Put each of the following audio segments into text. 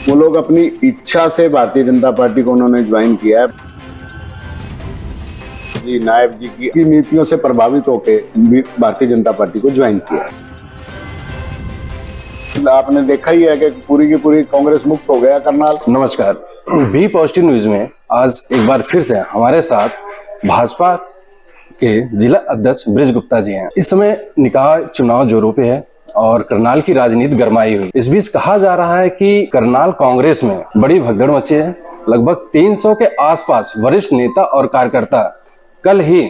वो लोग अपनी इच्छा से भारतीय जनता पार्टी को उन्होंने ज्वाइन किया है। जी नायब जी की नीतियों से प्रभावित होकर भारतीय जनता पार्टी को ज्वाइन किया है। आपने देखा ही है कि पूरी की पूरी कांग्रेस मुक्त हो गया करनाल। नमस्कार, बी पॉजिटिव न्यूज में आज एक बार फिर से हमारे साथ भाजपा के जिला अध्यक्ष ब्रिज गुप्ता जी हैं। इस समय निकाय चुनाव जोरों पे है और करनाल की राजनीति गरमाई हुई। इस बीच कहा जा रहा है कि करनाल कांग्रेस में बड़ी भगदड़ मची है। लगभग 300 के आसपास वरिष्ठ नेता और कार्यकर्ता कल ही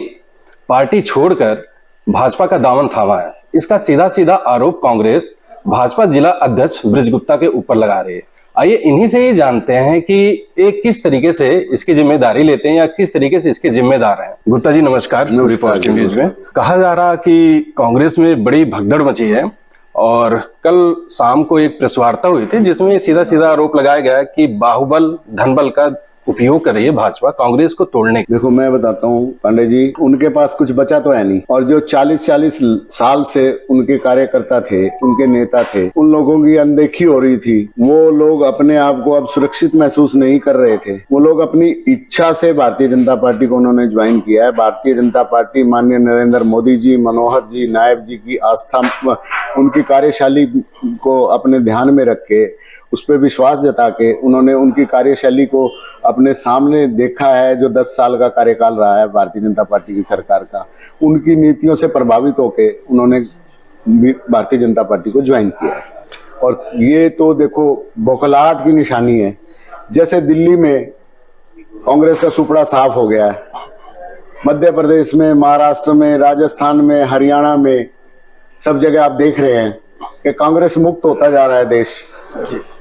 पार्टी छोड़कर भाजपा का दामन थामा है। इसका सीधा सीधा आरोप कांग्रेस भाजपा जिला अध्यक्ष ब्रिज गुप्ता के ऊपर लगा रही है। आइए इन्हीं से ही जानते हैं कि एक किस तरीके से इसकी जिम्मेदारी लेते हैं या किस तरीके से इसके जिम्मेदार हैं। गुप्ता जी नमस्कार। पॉजिटिव न्यूज में कहा जा रहा कि कांग्रेस में बड़ी भगदड़ मची है और कल शाम को एक प्रेस वार्ता हुई थी जिसमें सीधा सीधा आरोप लगाया गया कि बाहुबल धनबल का उपयोग कर रही है भाजपा कांग्रेस को तोड़ने। देखो मैं बताता हूँ पांडे जी, उनके पास कुछ बचा तो है नहीं, और जो 40-40 साल से उनके कार्यकर्ता थे, उनके नेता थे, उन लोगों की अनदेखी हो रही थी। वो लोग अपने आप को अब सुरक्षित महसूस नहीं कर रहे थे। वो लोग अपनी इच्छा से भारतीय जनता पार्टी को उन्होंने ज्वाइन किया है। भारतीय जनता पार्टी माननीय नरेंद्र मोदी जी, मनोहर जी, नायब जी की आस्था, उनकी कार्यशैली को अपने ध्यान में रख के उस पर विश्वास जता के उन्होंने उनकी कार्यशैली को अपने सामने देखा है। जो 10 साल का कार्यकाल रहा है भारतीय जनता पार्टी की सरकार का, उनकी नीतियों से प्रभावित होके उन्होंने भारतीय जनता पार्टी को ज्वाइन किया है। और ये तो देखो बौखलाहट की निशानी है। जैसे दिल्ली में कांग्रेस का सुपड़ा साफ हो गया है, मध्य प्रदेश में, महाराष्ट्र में, राजस्थान में, हरियाणा में, सब जगह आप देख रहे हैं कि कांग्रेस मुक्त होता जा रहा है देश।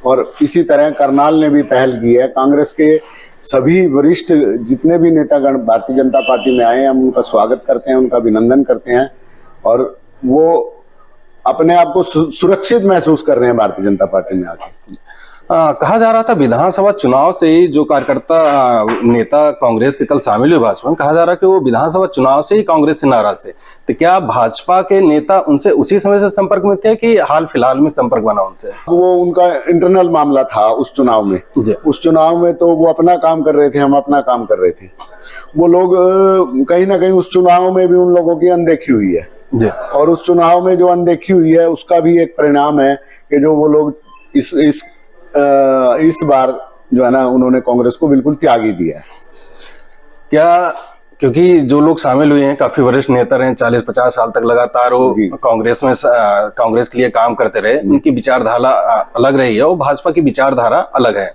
और इसी तरह करनाल ने भी पहल की है। कांग्रेस के सभी वरिष्ठ जितने भी नेतागण भारतीय जनता पार्टी में आए हैं, हम उनका स्वागत करते हैं, उनका अभिनंदन करते हैं और वो अपने आप को सुरक्षित महसूस कर रहे हैं भारतीय जनता पार्टी में आके। कहा जा रहा था विधानसभा चुनाव से ही जो कार्यकर्ता नेता कांग्रेस के कल शामिल हुए भाजपा में, कहा जा रहा कि वो विधानसभा चुनाव से ही कांग्रेस से नाराज थे। तो क्या भाजपा के नेता उनसे उसी समय से संपर्क में थे कि हाल फिलहाल में संपर्क बना उनसे? वो उनका इंटरनल मामला था उस चुनाव में। उस चुनाव में तो वो अपना काम कर रहे थे, हम अपना काम कर रहे थे। वो लोग कहीं ना कहीं उस चुनाव में भी उन लोगों की अनदेखी हुई है और उस चुनाव में जो अनदेखी हुई है उसका भी एक परिणाम है कि जो वो लोग इस बार जो है ना उन्होंने कांग्रेस को बिल्कुल त्याग ही दिया है। क्या क्योंकि जो लोग शामिल हुए हैं काफी वरिष्ठ नेता रहे, 40-50 साल तक लगातार वो कांग्रेस में कांग्रेस के लिए काम करते रहे, उनकी विचारधारा अलग रही है और भाजपा की विचारधारा अलग है।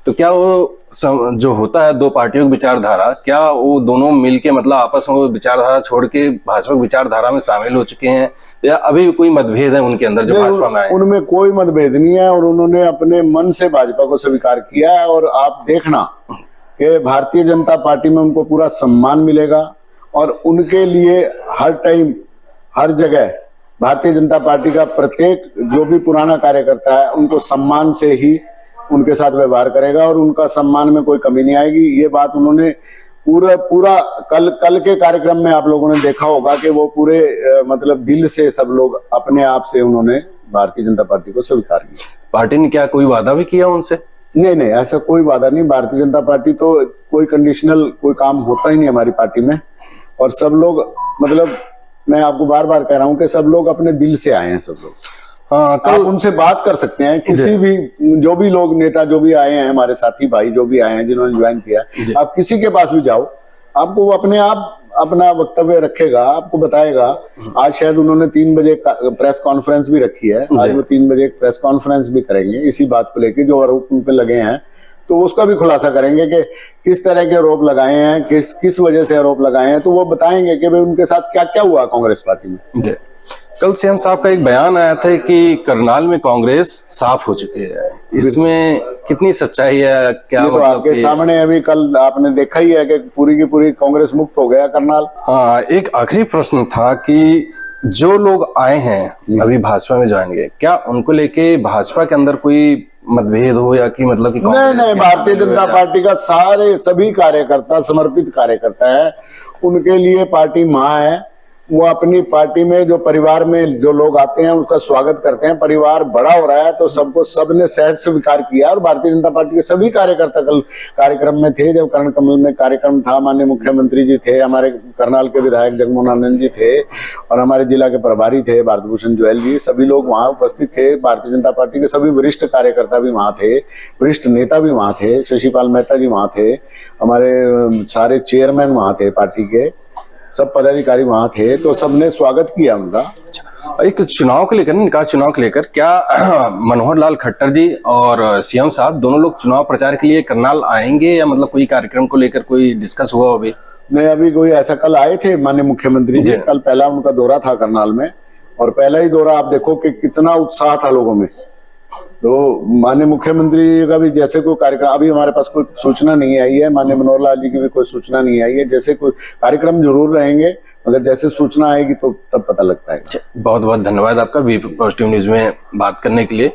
तो क्या वो जो होता है दो पार्टियों की विचारधारा, क्या वो दोनों मिलके मतलब आपस में विचारधारा छोड़ के भाजपा की विचारधारा में शामिल हो चुके हैं या अभी भी कोई मतभेद है उनके अंदर जो भाजपा में आए? उनमें कोई मतभेद नहीं है और उन्होंने अपने मन से भाजपा को स्वीकार किया है। और आप देखना कि भारतीय जनता पार्टी में उनको पूरा सम्मान मिलेगा और उनके लिए हर टाइम हर जगह भारतीय जनता पार्टी का प्रत्येक जो भी पुराना कार्यकर्ता है उनको सम्मान से ही उनके साथ व्यवहार करेगा और उनका सम्मान में कोई कमी नहीं आएगी। ये बात उन्होंने पूरा कल के कार्यक्रम में आप लोगों ने देखा होगा कि वो पूरे मतलब दिल से सब लोग अपने आप से उन्होंने भारतीय जनता पार्टी को स्वीकार किया। पार्टी ने क्या कोई वादा भी किया उनसे? नहीं, ऐसा कोई वादा नहीं। भारतीय जनता पार्टी तो कोई कंडीशनल कोई काम होता ही नहीं हमारी पार्टी में। और सब लोग मतलब मैं आपको बार बार कह रहा हूँ कि सब लोग अपने दिल से आए हैं। सब लोग आप उनसे बात कर सकते हैं। किसी भी जो भी लोग नेता जो भी आए हैं, हमारे साथी भाई जो भी आए हैं जिन्होंने ज्वाइन किया, आप किसी के पास भी जाओ, आपको वो अपने आप अपना वक्तव्य रखेगा, आपको बताएगा। आज शायद उन्होंने 3 बजे प्रेस कॉन्फ्रेंस भी रखी है। आज वो 3 बजे प्रेस कॉन्फ्रेंस भी करेंगे इसी बात को लेकर जो आरोप उन पे लगे हैं। तो उसका भी खुलासा करेंगे कि किस तरह के आरोप लगाए हैं, किस वजह से आरोप लगाए हैं। तो वो बताएंगे कि भाई उनके साथ क्या क्या हुआ कांग्रेस पार्टी में। कल सीएम साहब का एक बयान आया था कि करनाल में कांग्रेस साफ हो चुकी है, इसमें कितनी सच्चाई है? क्या तो आपके सामने अभी कल आपने देखा ही है कि पूरी की पूरी कांग्रेस मुक्त हो गया करनाल। हाँ, एक आखिरी प्रश्न था कि जो लोग आए हैं अभी भाजपा में ज्वाइन किए, क्या उनको लेके भाजपा के अंदर कोई मतभेद हो या कि मतलब कि नहीं, भारतीय जनता पार्टी का सभी कार्यकर्ता समर्पित कार्यकर्ता है। उनके लिए पार्टी माँ है वो अपनी पार्टी में जो परिवार में जो लोग आते हैं उसका स्वागत करते हैं। परिवार बड़ा हो रहा है तो सबने सहज स्वीकार किया। और भारतीय जनता पार्टी के सभी कार्यकर्ता कल कार्यक्रम में थे। जब कर्ण कमल में कार्यक्रम था, माननीय मुख्यमंत्री जी थे, हमारे करनाल के विधायक जगमोहन आनंद जी थे और हमारे जिला के प्रभारी थे भारत भूषण जोयल जी, सभी लोग वहां उपस्थित थे। भारतीय जनता पार्टी के सभी वरिष्ठ कार्यकर्ता भी वहां थे, वरिष्ठ नेता भी वहां थे, शशिपाल मेहता जी वहां थे, हमारे सारे चेयरमैन वहां थे, पार्टी के सब पदाधिकारी वहां थे, तो सबने स्वागत किया उनका। एक चुनाव को लेकर, निकाय चुनाव को लेकर क्या मनोहर लाल खट्टर जी और सीएम साहब दोनों लोग चुनाव प्रचार के लिए करनाल आएंगे, या मतलब कोई कार्यक्रम को लेकर कोई डिस्कस हुआ अभी? नहीं, अभी कोई ऐसा, कल आए थे माननीय मुख्यमंत्री जी, कल पहला उनका दौरा था करनाल में, और पहला ही दौरा आप देखो कि कितना उत्साह था लोगों में। तो माननीय मुख्यमंत्री का भी जैसे कोई कार्यक्रम, अभी हमारे पास कोई सूचना नहीं आई है, माननीय मनोहर लाल जी की भी कोई सूचना नहीं आई है, जैसे कोई कार्यक्रम जरूर रहेंगे, अगर जैसे सूचना आएगी तो तब पता लग पाएगा। बहुत बहुत धन्यवाद आपका बी पॉजिटिव न्यूज में बात करने के लिए।